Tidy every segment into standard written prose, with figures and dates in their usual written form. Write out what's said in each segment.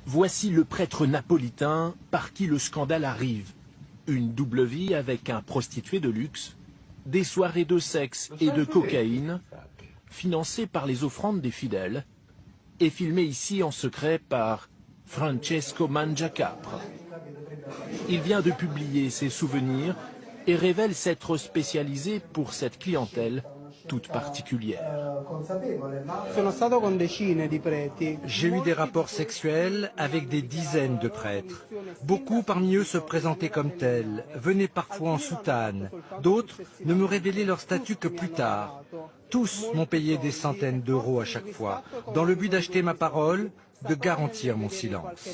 Voici le prêtre napolitain par qui le scandale arrive. Une double vie avec un prostitué de luxe, des soirées de sexe et de cocaïne, financées par les offrandes des fidèles, et filmées ici en secret par Francesco Mangiacapre. Il vient de publier ses souvenirs et révèle s'être spécialisé pour cette clientèle toute particulière. J'ai eu des rapports sexuels avec des dizaines de prêtres. Beaucoup parmi eux se présentaient comme tels, venaient parfois en soutane. D'autres ne me révélaient leur statut que plus tard. Tous m'ont payé des centaines d'euros à chaque fois, dans le but d'acheter ma parole, de garantir mon silence.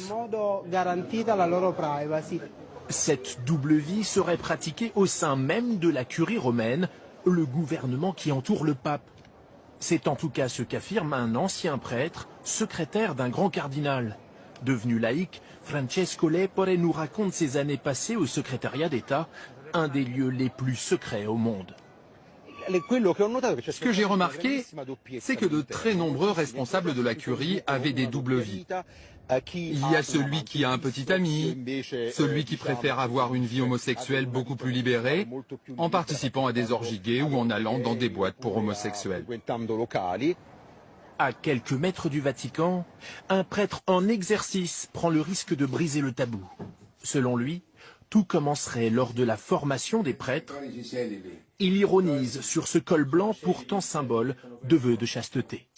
Cette double vie serait pratiquée au sein même de la curie romaine, le gouvernement qui entoure le pape. C'est en tout cas ce qu'affirme un ancien prêtre, secrétaire d'un grand cardinal. Devenu laïc, Francesco Lepore nous raconte ses années passées au secrétariat d'État, un des lieux les plus secrets au monde. Ce que j'ai remarqué, c'est que de très nombreux responsables de la curie avaient des doubles vies. Il y a celui qui a un petit ami, celui qui préfère avoir une vie homosexuelle beaucoup plus libérée, en participant à des orgies gays ou en allant dans des boîtes pour homosexuels. À quelques mètres du Vatican, un prêtre en exercice prend le risque de briser le tabou. Selon lui, tout commencerait lors de la formation des prêtres. Il ironise sur ce col blanc pourtant symbole de vœux de chasteté.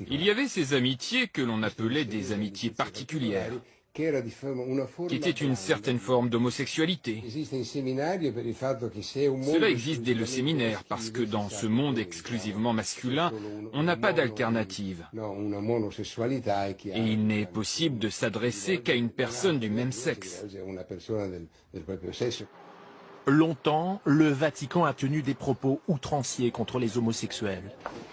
Il y avait ces amitiés que l'on appelait des amitiés particulières, qui étaient une certaine forme d'homosexualité. Cela existe dès le séminaire, parce que dans ce monde exclusivement masculin, on n'a pas d'alternative. Et il n'est possible de s'adresser qu'à une personne du même sexe. Longtemps, le Vatican a tenu des propos outranciers contre les homosexuels.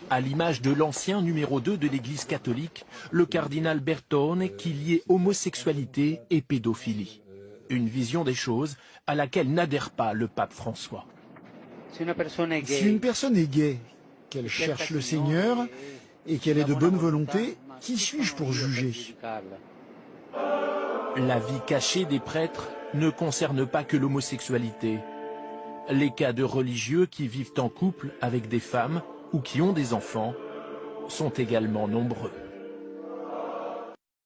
À l'image de l'ancien numéro 2 de l'Église catholique, le cardinal Bertone, qui liait homosexualité et pédophilie. Une vision des choses à laquelle n'adhère pas le pape François. Si une personne est gay, qu'elle cherche le Seigneur et qu'elle est de bonne volonté, qui suis-je pour juger? La vie cachée des prêtres ne concerne pas que l'homosexualité. Les cas de religieux qui vivent en couple avec des femmes ou qui ont des enfants sont également nombreux.